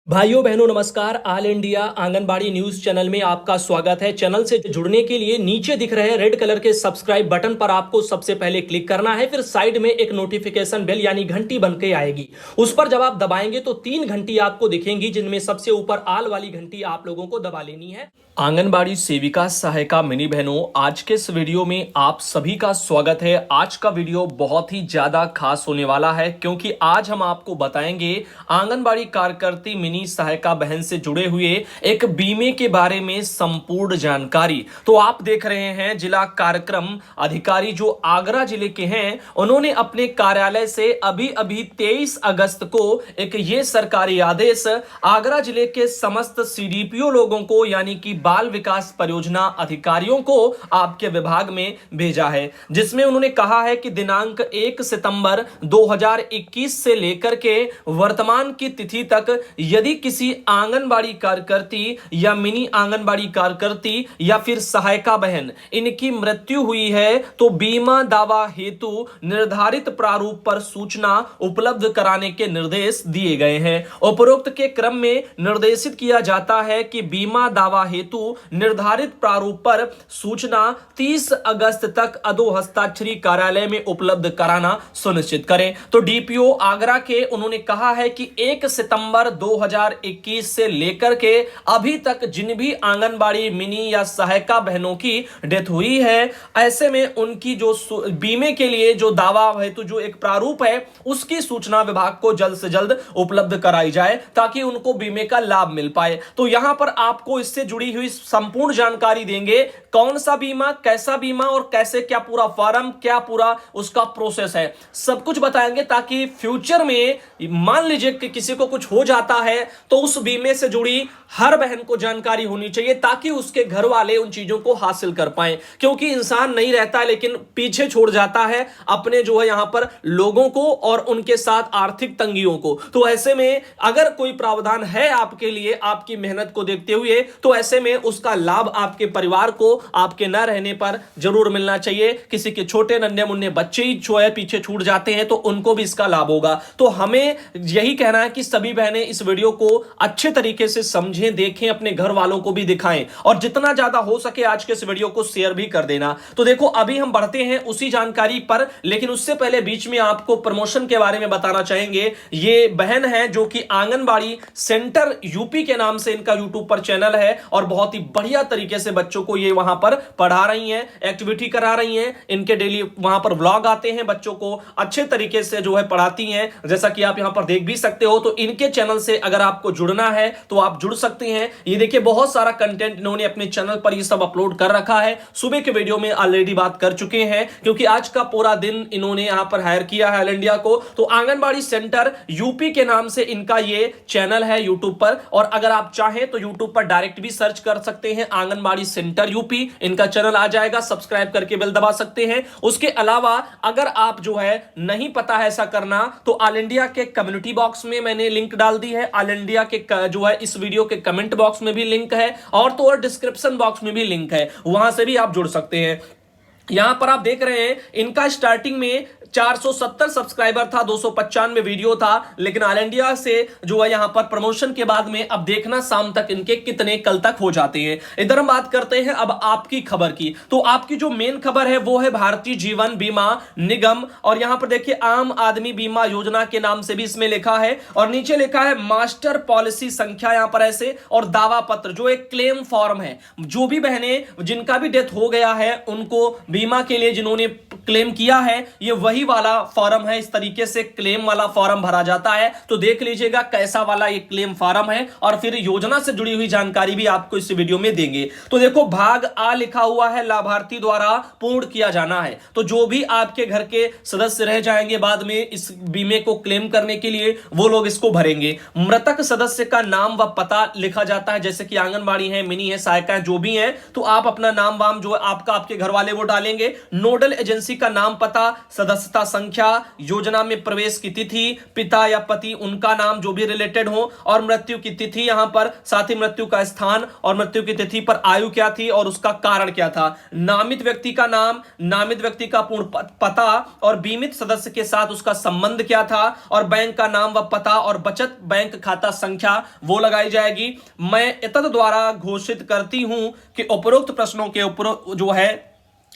भाइयों बहनों नमस्कार। All India anganwadi news channel में आपका स्वागत है। चैनल से जुड़ने के लिए नीचे दिख रहे रेड कलर के सब्सक्राइब बटन पर आपको सबसे पहले क्लिक करना है। फिर साइड में एक नोटिफिकेशन बेल यानी घंटी बन के आएगी, उस पर जब आप दबाएंगे तो 3 घंटी आपको दिखेंगी, जिनमें सबसे ऊपर आल वाली घंटी आप लोगों को दबा लेनी है। आंगनबाड़ी सेविका सहायिका मिनी बहनों, आज के इस वीडियो में आप सभी का स्वागत है। आज का वीडियो बहुत ही ज्यादा खास होने वाला है, क्योंकि आज हम आपको बताएंगे आंगनबाड़ी कार्यकर्ती मिनी सहायिका बहन से जुड़े हुए एक बीमे के बारे में संपूर्ण जानकारी। तो आप देख रहे हैं जिला कार्यक्रम अधिकारी जो आगरा जिले के हैं, उन्होंने अपने कार्यालय से अभी अभी 23 अगस्त को एक ये सरकारी आदेश आगरा जिले के समस्त सीडीपीओ लोगों को यानी कि बाल विकास परियोजना अधिकारियों को आपके विभाग में भेजा है, जिसमें उन्होंने कहा है कि दिनांक 1 सितंबर 2021 से लेकर के वर्तमान की तिथि तक यदि किसी आंगनबाड़ी कार्यकर्ती या मिनी आंगनबाड़ी कार्यकर्ती या फिर सहायिका बहन इनकी मृत्यु हुई है तो बीमा दावा हेतु निर्धारित प्रारूप पर सूचना उपलब्ध कराने के निर्देश दिए गए हैं। उपरोक्त के क्रम में निर्देशित किया जाता है कि बीमा दावा हेतु निर्धारित प्रारूप पर सूचना 30 अगस्त तक अधो हस्ताक्षरी कार्यालय में उपलब्ध कराना सुनिश्चित करें। तो डीपीओ आगरा के उन्होंने कहा है कि 1 सितंबर 2021 से लेकर के अभी तक जिन भी आंगनबाड़ी मिनी या सहायिका बहनों की डेथ हुई है, ऐसे में उनकी जो बीमे के लिए जो दावा हेतु जो एक प्रारूप है उसकी सूचना विभाग को जल्द से जल्द उपलब्ध कराई जाए ताकि उनको बीमे का लाभ मिल पाए। तो यहां पर आपको इससे जुड़ी हुई संपूर्ण जानकारी देंगे, कौन सा बीमा, कैसा बीमा और कैसे क्या पूरा फॉर्म, क्या पूरा उसका प्रोसेस है, सब कुछ बताएंगे ताकि फ्यूचर में मान लीजिए कि किसी को कुछ हो जाता है तो उस बीमे से जुड़ी हर बहन को जानकारी होनी चाहिए ताकि उसके घर वाले उन चीजों को हासिल कर पाए। क्योंकि इंसान नहीं रहता है लेकिन पीछे छोड़ जाता है अपने जो है यहां पर लोगों को और उनके साथ आर्थिक तंगियों को। तो ऐसे में अगर कोई प्रावधान है आपके लिए आपकी मेहनत को देखते हुए तो ऐसे में उसका लाभ आपके परिवार को आपके न रहने पर जरूर मिलना चाहिए। किसी के छोटे नन्हे मुन्ने बच्चे ही जो है पीछे छूट जाते हैं तो उनको भी इसका लाभ होगा। तो हमें यही कहना है कि सभी बहनें इस वीडियो को अच्छे तरीके से समझें, देखें, अपने घर वालों को भी दिखाएं और जितना ज्यादा हो सके आज के इस वीडियो को शेयर भी कर देना। तो देखो अभी हम बढ़ते हैं उसी जानकारी पर, लेकिन उससे पहले बीच में आपको प्रमोशन के बारे में बताना चाहेंगे। ये बहन है जो कि आंगनबाड़ी सेंटर यूपी के नाम से इनका यूट्यूब पर चैनल है और बहुत ही बढ़िया तरीके से बच्चों को ये वहां पर पढ़ा रही हैं, एक्टिविटी करा रही हैं। इनके डेली वहां पर व्लॉग आते हैं, बच्चों को अच्छे तरीके से जो है पढ़ाती हैं, जैसा कि आप यहां पर देख भी सकते हो। तो इनके चैनल से अगर आपको जुड़ना है तो आप जुड़ सकते हैं। ये देखिए बहुत सारा कंटेंट इन्होंने अपने चैनल पर ये सब अपलोड कर रखा है। सुबह के वीडियो में ऑलरेडी बात कर चुके हैं क्योंकि आज का पूरा दिन इन्होंने यहां पर हायर किया है ऑल इंडिया को। तो आंगनबाड़ी सेंटर यूपी के नाम से इनका ये चैनल है यूट्यूब पर, और अगर आप चाहें तो यूट्यूब पर डायरेक्ट भी सर्च कर सकते हैं आंगनबाड़ी सेंटर यूपी, इनका चैनल आ जाएगा। सब्सक्राइब करके बेल दबा सकते हैं। उसके अलावा अगर आप जो है नहीं पता है ऐसा करना तो ऑल इंडिया के कम्युनिटी बॉक्स में मैंने लिंक डाल दी है, ऑल इंडिया के जो है इस वीडियो के कमेंट बॉक्स में भी लिंक है और तो और डिस्क्रिप्शन बॉक्स में भी लिंक है, वहां से भी आप जुड़ सकते हैं। यहां पर आप देख रहे हैं इनका स्टार्टिंग में 470 सब्सक्राइबर था, 295 वीडियो था, लेकिन ऑल इंडिया से जो है यहां पर प्रमोशन के बाद में अब देखना शाम तक इनके कितने कल तक हो जाते हैं। इधर हम बात करते हैं अब आपकी खबर की। तो आपकी जो मेन खबर है वो है भारतीय जीवन बीमा निगम, और यहां पर देखिए आम आदमी बीमा योजना के नाम से भी इसमें लिखा है और नीचे लिखा है मास्टर पॉलिसी संख्या यहां पर ऐसे, और दावा पत्र जो एक क्लेम फॉर्म है। जो भी बहनें जिनका भी डेथ हो गया है उनको बीमा के लिए जिन्होंने क्लेम किया है ये वही वाला फॉर्म है। इस तरीके से क्लेम वाला फॉर्म भरा जाता है। तो देख लीजिएगा कैसा वाला ये क्लेम फॉर्म है और फिर योजना से जुड़ी हुई जानकारी भी आपको इस वीडियो में देंगे। तो देखो भाग आ लिखा हुआ है लाभार्थी द्वारा पूर्ण किया जाना है। तो जो भी आपके घर के सदस्य रह जाएंगे बाद में इस बीमे को क्लेम करने के लिए वो लोग इसको भरेंगे। मृतक सदस्य का नाम व पता लिखा जाता है, जैसे कि आंगनबाड़ी है, मिनी है, सहायिका है, जो भी है तो आप अपना नाम वाम जो आपका आपके घर वाले वो डालेंगे। नोडल एजेंसी का नाम पता, सदस्य सदस्यता संख्या, योजना में प्रवेश की तिथि, पिता या पति उनका नाम जो भी रिलेटेड हो, और मृत्यु की तिथि यहां पर, साथ ही मृत्यु का स्थान और मृत्यु की तिथि पर आयु क्या थी और उसका कारण क्या था। नामित व्यक्ति का नाम, नामित व्यक्ति का पूर्ण पता और बीमित सदस्य के साथ उसका संबंध क्या था, और बैंक का नाम व पता और बचत बैंक खाता संख्या वो लगाई जाएगी। मैं इत्यादि द्वारा घोषित करती हूं कि उपरोक्त प्रश्नों के ऊपर जो है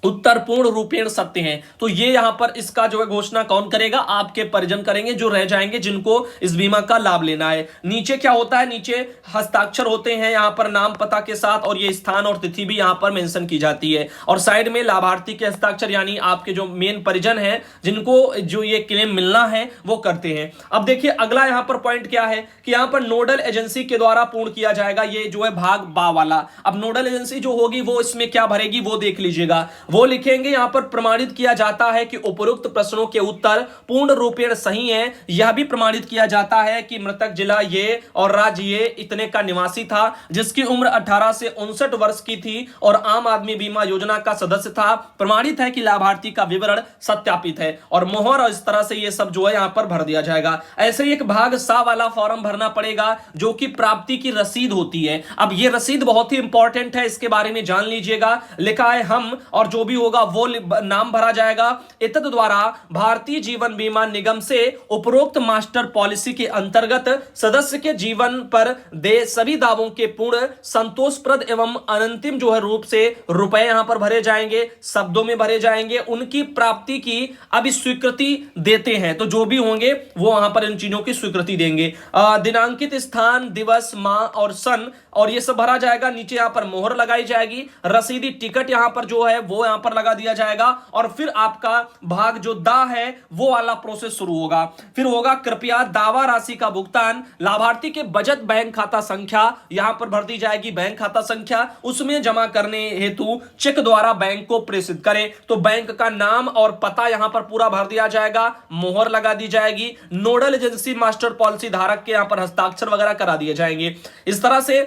उत्तर पूर्ण रूपेण सत्य हैं। तो ये यहां पर इसका जो है घोषणा कौन करेगा, आपके परिजन करेंगे जो रह जाएंगे, जिनको इस बीमा का लाभ लेना है। नीचे क्या होता है, नीचे हस्ताक्षर होते हैं यहां पर नाम पता के साथ, और ये स्थान और तिथि भी यहां पर मेंशन की जाती है, और साइड में लाभार्थी के हस्ताक्षर, यानी आपके जो मेन परिजन हैं जिनको जो ये क्लेम मिलना है वो करते हैं। अब देखिए अगला यहां पर पॉइंट क्या है कि यहां पर नोडल एजेंसी के द्वारा पूर्ण किया जाएगा, ये जो है भाग बा वाला। अब नोडल एजेंसी जो होगी वो इसमें क्या भरेगी वो देख लीजिएगा, वो लिखेंगे यहां पर प्रमाणित किया जाता है कि उपरोक्त प्रश्नों के उत्तर पूर्ण रूपेण सही हैं। यह भी प्रमाणित किया जाता है कि मृतक जिला ये और राज्य ये इतने का निवासी था, जिसकी उम्र 18 से 59 वर्ष की थी और आम आदमी बीमा योजना का सदस्य था। प्रमाणित है कि लाभार्थी का विवरण सत्यापित है, और मोहर और इस तरह से ये सब जो है यहां पर भर दिया जाएगा। ऐसे ही एक भाग सा वाला फॉर्म भरना पड़ेगा जो कि प्राप्ति की रसीद होती है। अब ये रसीद बहुत ही इंपॉर्टेंट है, इसके बारे में जान लीजिएगा। लिखा है हम, और जो भी होगा वो नाम भरा जाएगा। इत्यादि द्वारा भारतीय जीवन बीमा निगम से उपरोक्त मास्टर पॉलिसी के अंतर्गत सदस्य के जीवन पर दे सभी दावों के पूर्ण संतोषप्रद एवं अनंतिम जो है रूप से रुपए यहां पर भरे जाएंगे, शब्दों में भरे जाएंगे। उनकी प्राप्ति की अभी स्वीकृति देते हैं, तो जो भी होंगे वो वहां पर इन चीजों की स्वीकृति देंगे। दिनांकित स्थान, दिवस, माह और सन, और ये सब भरा जाएगा। नीचे यहां पर मोहर लगाई जाएगी। रसीदी टिकट यहां पर जो है वो यहां पर लगा दिया जाएगा, और फिर आपका भाग जो दा है वो वाला प्रोसेस शुरू होगा। फिर होगा कृपया दावा राशि का भुगतान, लाभार्थी के बचत बैंक खाता संख्या यहां पर भर दी जाएगी, बैंक खाता संख्या, उसमें जमा करने हेतु चेक द्वारा बैंक को प्रेषित करें। तो बैंक का नाम और पता यहां पर पूरा भर दिया जाएगा, मोहर लगा दी जाएगी। नोडल एजेंसी मास्टर पॉलिसी धारक के यहां पर हस्ताक्षर वगैरह करा दिए जाएंगे। इस तरह से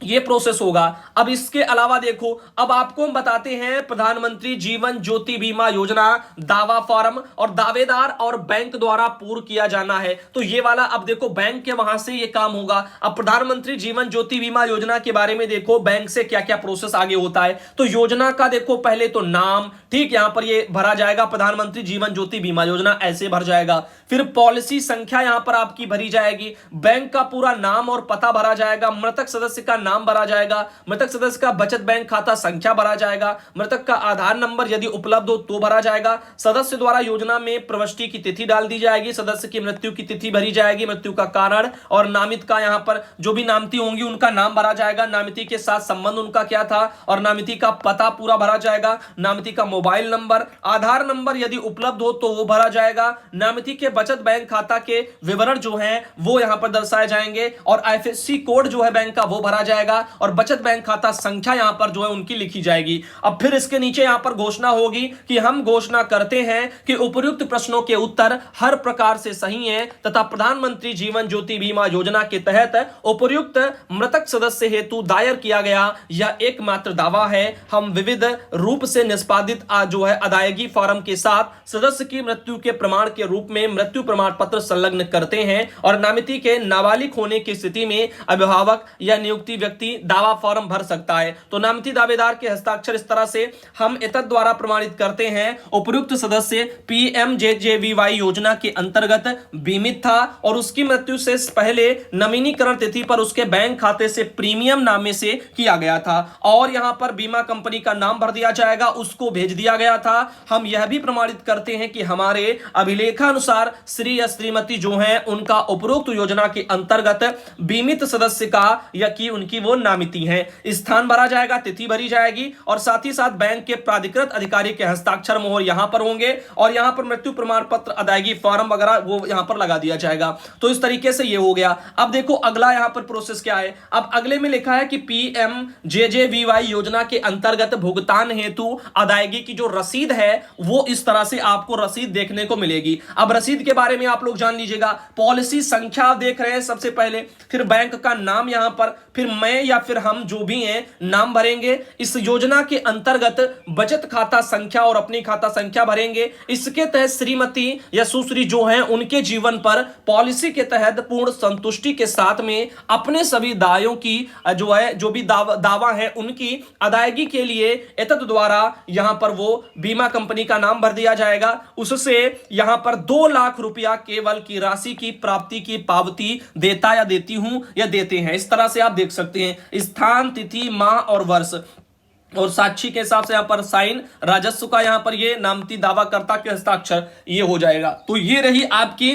ये प्रोसेस होगा। अब इसके अलावा देखो, अब आपको हम बताते हैं प्रधानमंत्री जीवन ज्योति बीमा योजना दावा फॉर्म, और दावेदार और बैंक द्वारा पूर्ण किया जाना है। तो ये वाला अब देखो बैंक के वहां से ये काम होगा। अब प्रधानमंत्री जीवन ज्योति बीमा योजना के बारे में देखो बैंक से क्या क्या प्रोसेस आगे होता है। तो योजना का देखो पहले तो नाम, ठीक, यहां पर ये भरा जाएगा, प्रधानमंत्री जीवन ज्योति बीमा योजना ऐसे भर जाएगा। फिर पॉलिसी संख्या यहां पर आपकी भरी जाएगी, बैंक का पूरा नाम और पता भरा जाएगा, मृतक सदस्य का नाम भरा जाएगा, मृतक सदस्य का बचत बैंक खाता संख्या भरा जाएगा, मृतक का आधार नंबर यदि उपलब्ध हो तो भरा जाएगा, सदस्य द्वारा योजना में प्रविष्टि की तिथि डाल दी जाएगी, सदस्य की मृत्यु की तिथि भरी जाएगी, मृत्यु का कारण, और नामित का यहां पर जो भी नामिती होंगी उनका नाम भरा जाएगा, नामिती के साथ संबंध उनका क्या था, और नामिती का पता पूरा भरा जाएगा, नामिती का मोबाइल नंबर, आधार नंबर यदि उपलब्ध हो तो वो भरा जाएगा, नामिती के बचत बैंक खाता के विवरण जो है वो यहां पर दर्शाए जाएंगे, और आईएफएससी कोड जो है बैंक का वो भरा जाएगा, और बचत बैंक खाता संख्या यहां पर जो है उनकी लिखी जाएगी। अब फिर इसके नीचे यहां पर घोषणा होगी कि हम घोषणा करते हैं कि उपर्युक्त प्रश्नों के उत्तर हर प्रकार से सही हैं तथा प्रधानमंत्री जीवन ज्योति बीमा योजना के तहत उपर्युक्त मृतक सदस्य हेतु दायर किया गया यह एकमात्र दावा है। हम विविध रूप से निष्पादित जो है अदायगी फॉर्म के साथ सदस्य की मृत्यु के प्रमाण के रूप में मृत्यु प्रमाण पत्र संलग्न करते हैं, और नामिती के नाबालिग होने की स्थिति में अभिभावक या नियुक्ति व्यक्ति दावा फॉर्म भर सकता है। तो नामिती दावेदार के हस्ताक्षर इस तरह से हम इतद द्वारा प्रमाणित करते हैं उपयुक्त सदस्य पीएमजेजेवीवाई योजना के अंतर्गत बीमित था, और उसकी मृत्यु से पहले नवीनीकरण तिथि पर उसके बैंक खाते से प्रीमियम नामे से किया गया था, और यहां पर बीमा कंपनी का नाम भर दिया जाएगा, उसको भेज दिया गया था। हम यह भी प्रमाणित करते हैं कि हमारे अभिलेखानुसार श्री या श्रीमती जो हैं उनका उपरोक्त योजना के अंतर्गत बीमित सदस्य का या कि उनकी वो नामिती हैं। स्थान भरा जाएगा, तिथि भरी जाएगी, और साथ ही साथ बैंक के प्राधिकृत अधिकारी के हस्ताक्षर मोहर यहां पर होंगे, और यहां पर मृत्यु प्रमाण पत्र अदायगी फॉर्म वगैरह वो यहां पर लगा दिया जाएगा। तो इस तरीके से ये हो गया। अब देखो अगला यहां पर प्रोसेस क्या है। अब अगले में लिखा है कि पीएमजेजेवीवाई योजना के अंतर्गत भुगतान हेतु अदायगी की जो रसीद है वो इस तरह से आपको रसीद देखने को मिलेगी। अब रसीद के बारे में आप लोग जान लीजिएगा। पॉलिसी संख्या देख रहे हैं सबसे पहले, फिर बैंक का नाम यहां पर, फिर मैं या फिर हम जो भी हैं नाम भरेंगे, इस योजना के अंतर्गत बचत खाता संख्या और अपनी खाता संख्या भरेंगे। इसके तहत श्रीमती या सुश्री जो हैं उनके जीवन पर पॉलिसी के तहत पूर्ण संतुष्टि के साथ में अपने सभी दावों की जो है जो भी दावा है उनकी अदायगी के लिए एतद द्वारा यहां पर वो बीमा कंपनी का नाम भर दिया जाएगा। उससे यहां पर 2 लाख रुपया केवल की राशि की प्राप्ति की पावती देता या देती हूं या देते हैं। इस तरह से आप देख सकते हैं स्थान, तिथि, माह और वर्ष और साक्षी के हिसाब से यहां पर साइन, राजस्व का यहां पर ये नामती दावाकर्ता के हस्ताक्षर ये हो जाएगा। तो ये रही आपकी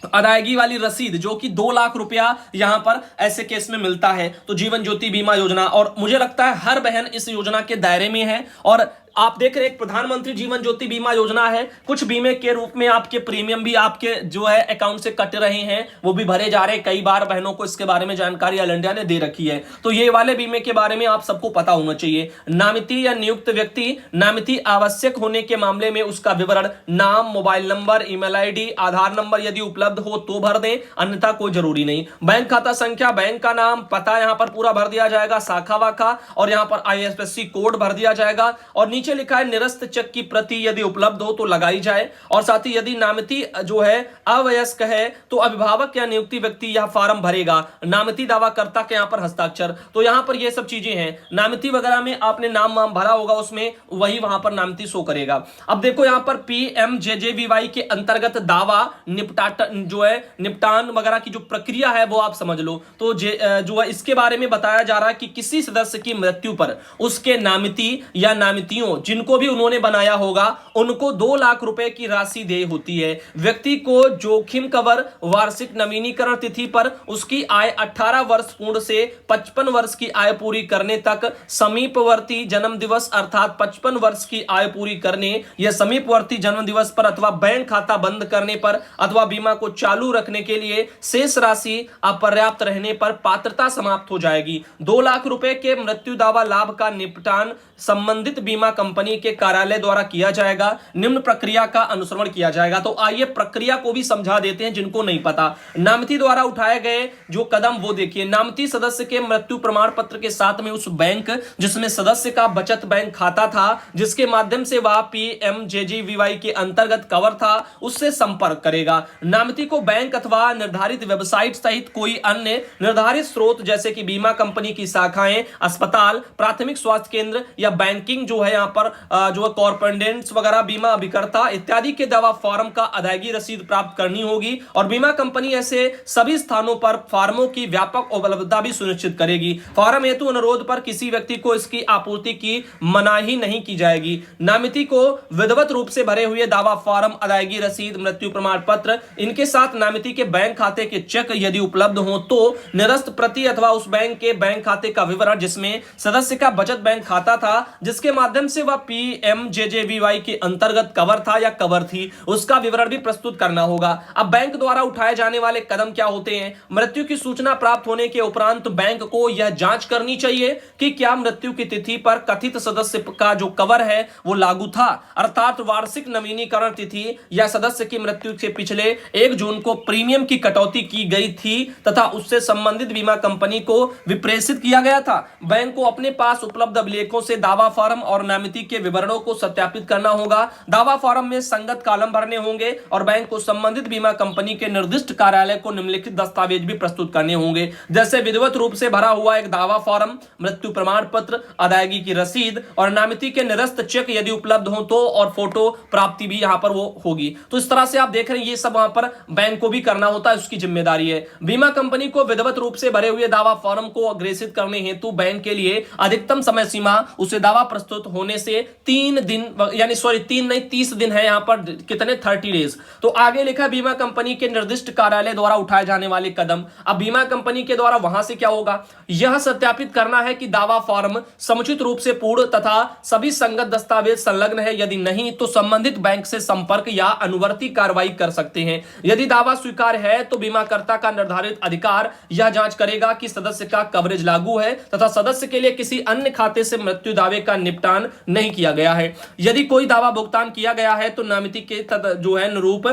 अदायगी वाली रसीद जो कि 2 लाख रुपया यहां पर ऐसे केस में मिलता है। तो जीवन ज्योति बीमा योजना, और मुझे लगता है हर बहन इस योजना के दायरे में है। और आप देख रहे हैं एक प्रधानमंत्री जीवन ज्योति बीमा योजना है, कुछ बीमे के रूप में आपके प्रीमियम भी आपके जो है अकाउंट से कट रहे हैं, वो भी भरे जा रहे हैं। कई बार बहनों को इसके बारे में जानकारी ऑल इंडिया ने दे रखी है। तो ये वाले बीमे के बारे में आप सबको पता होना चाहिए। नामिती या नियुक्त व्यक्ति, नामिती आवश्यक होने के मामले में उसका विवरण, नाम, मोबाइल नंबर, ईमेल आईडी, आधार नंबर यदि उपलब्ध हो तो भर दें, अन्यथा कोई जरूरी नहीं। बैंक खाता संख्या, बैंक का नाम, पता यहां पर पूरा भर दिया जाएगा, शाखा वाखा, और यहां पर IFSC कोड भर दिया जाएगा। और नीचे लिखा है निरस्त चेक की प्रति यदि उपलब्ध हो तो लगाई जाए। और साथ ही यदि नामिती जो है अवयस्क है तो अभिभावक या नियुक्ति व्यक्ति यह फॉर्म भरेगा, नामिती दावाकर्ता के यहां पर हस्ताक्षर। तो यहां पर ये सब चीजें हैं। नामिती वगैरह में आपने नाम वाम भरा होगा, उसमें वही वहां पर नामिती शो करेगा। अब देखो यहां पर PMJJBY के अंतर्गत दावा निपटान वगैरह की जो प्रक्रिया है वो आप समझ लो। तो जो है इसके बारे में बताया जा रहा है कि किसी सदस्य की मृत्यु पर उसके नामिती या नामितियों जिनको भी उन्होंने बनाया होगा उनको 2 लाख रुपए की राशि देय होती है। व्यक्ति को जोखिम कवर वार्षिक नवीनीकरण तिथि पर उसकी आय 18 वर्ष पूर्ण से 55 वर्ष की आय पूरी करने तक, समीपवर्ती जन्म दिवस अर्थात 55 वर्ष की आय पूरी करने या समीपवर्ती जन्म दिवस पर अथवा बैंक खाता बंद करने पर अथवा बीमा को चालू रखने के लिए शेष राशि अपर्याप्त रहने पर पात्रता समाप्त हो जाएगी। 2 लाख रुपए के मृत्यु दावा लाभ का निपटान संबंधित बीमा कंपनी के कार्यालय द्वारा किया जाएगा। निम्न प्रक्रिया का अनुसरण किया जाएगा। तो आइए प्रक्रिया को भी समझा देते हैं जिनको नहीं पता। नामिती द्वारा उठाए गए जो कदम वो देखिए। नामिती सदस्य के मृत्यु प्रमाण पत्र के साथ में उस बैंक जिसमें सदस्य का बचत बैंक खाता था, जिसके माध्यम से वह PMJJBY के अंतर्गत कवर था, उससे संपर्क करेगा। नामिती को बैंक अथवा निर्धारित वेबसाइट सहित कोई अन्य निर्धारित स्रोत जैसे कि बीमा कंपनी की शाखाएं, अस्पताल, प्राथमिक स्वास्थ्य केंद्र या बैंकिंग जो है यहाँ पर जो है कॉर्पोरेट्स वगैरह, बीमा अभिकर्ता इत्यादि के दावा फॉर्म का अदायगी रसीद प्राप्त करनी होगी। और बीमा कंपनी ऐसे सभी स्थानों पर फॉर्मों की व्यापक उपलब्धता भी सुनिश्चित करेगी। फॉर्म हेतु अनुरोध पर किसी व्यक्ति को इसकी आपूर्ति की मनाही नहीं की जाएगी। नामिती को विधिवत रूप से भरे हुए दावा फॉर्म, अदायगी रसीद, मृत्यु प्रमाण पत्र, इनके साथ नामिती के बैंक खाते के चेक यदि उपलब्ध हो तो निरस्त प्रति अथवा उस बैंक के बैंक खाते का विवरण जिसमें सदस्य का बचत बैंक खाता था, जिसके माध्यम से वह PMJJBY के अंतर्गत कवर था या कवर थी, उसका विवरण भी प्रस्तुत करना होगा। अब बैंक द्वारा उठाए जाने वाले कदम क्या होते हैं? मृत्यु की सूचना प्राप्त होने के उपरांत बैंक को यह जांच करनी चाहिए कि क्या मृत्यु की तिथि पर कथित सदस्य का जो कवर है वो लागू था, अर्थात वार्षिक नवीनीकरण तिथि या सदस्य की मृत्यु से पिछले 1 जून को प्रीमियम की कटौती की गई थी तथा उससे संबंधित बीमा कंपनी को विप्रेषित किया गया था। बैंक को अपने पास उपलब्ध अभिलेखों से दावा फॉर्म और नामिती के विवरणों को सत्यापित करना होगा। दावा फॉर्म में संगत कॉलम भरने होंगे और बैंक को संबंधित बीमा कंपनी के निर्दिष्ट कार्यालय को निम्नलिखित दस्तावेज भी प्रस्तुत करने होंगे, जैसे विधिवत रूप से भरा हुआ एक दावा फॉर्म, मृत्यु प्रमाण पत्र, अदायगी की रसीद और नामिती के निरस्त चेक यदि उपलब्ध हो तो, और फोटो प्राप्ति भी यहां पर वो होगी। तो इस तरह से आप देख रहे हैं ये सब वहां पर बैंक को भी करना होता है, उसकी जिम्मेदारी है। बीमा कंपनी को विधिवत रूप से भरे हुए दावा फॉर्म को अग्रेसित करने हेतु बैंक के लिए अधिकतम समय सीमा उसे दावा प्रस्तुत होने से 3 दिन यानी 30 दिन है यहां पर, कितने 30 डेज। तो आगे लिखा बीमा कंपनी के निर्दिष्ट कार्यालय द्वारा उठाए जाने वाले कदम। अब बीमा कंपनी के द्वारा वहां से क्या होगा, यह सत्यापित करना है कि दावा फॉर्म समुचित रूप से पूर्ण तथा सभी संगत दस्तावेज संलग्न है, यदि नहीं तो संबंधित बैंक से संपर्क या अनुवर्ती कार्रवाई कर सकते हैं। यदि दावा स्वीकार है तो बीमाकर्ता का निर्धारित अधिकार यह जांच करेगा कि सदस्य का कवरेज लागू है तथा सदस्य के लिए किसी अन्य खाते से मृत्यु दावे का निपटान नहीं किया गया है। यदि कोई दावा भुगतान किया गया है तो नामिती के जो है अनुरूप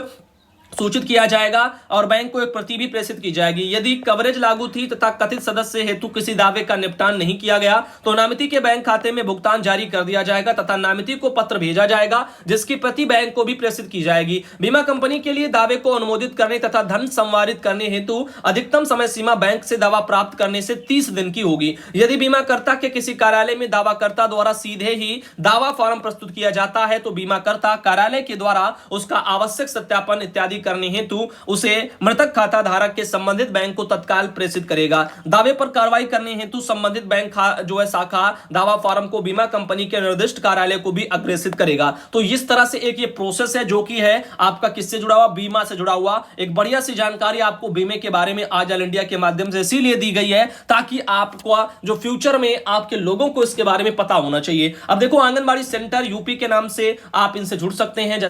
सूचित किया जाएगा और बैंक को एक प्रति भी प्रेषित की जाएगी। यदि कवरेज लागू थी तथा कथित सदस्य हेतु किसी दावे का निपटान नहीं किया गया तो नामिती के बैंक खाते में भुगतान जारी कर दिया जाएगा तथा नामिती को पत्र भेजा जाएगा जिसकी प्रति बैंक को भी प्रेषित की जाएगी। बीमा कंपनी के लिए दावे को अनुमोदित करने तथा धन संवारित करने हेतु अधिकतम समय सीमा बैंक से दावा प्राप्त करने से 30 दिन की होगी। यदि बीमाकर्ता के किसी कार्यालय में दावाकर्ता द्वारा सीधे ही दावा फॉर्म प्रस्तुत किया जाता है तो बीमाकर्ता कार्यालय के द्वारा उसका आवश्यक सत्यापन इत्यादि करने हेतु उसे मृतक खाता धारक के संबंधित बैंक को तत्काल प्रेषित करेगा। दावे पर कार्रवाई करने हेतु संबंधित बैंक जो है शाखा दावा फॉर्म को बीमा कंपनी के निर्दिष्ट कार्यालय को भी अग्रेसित करेगा। तो इस तरह से एक ये प्रोसेस है जो कि है आपका किससे जुड़ा हुआ, बीमा से जुड़ा हुआ। एक बढ़िया सी जानकारी आपको बीमे के बारे में आज ऑल इंडिया के माध्यम से इसीलिए दी गई है ताकि आपको जो फ्यूचर में आपके लोगों को इसके बारे में पता होना चाहिए। अब देखो आंगनबाड़ी सेंटर यूपी के नाम से आप इनसे जुड़ सकते हैं।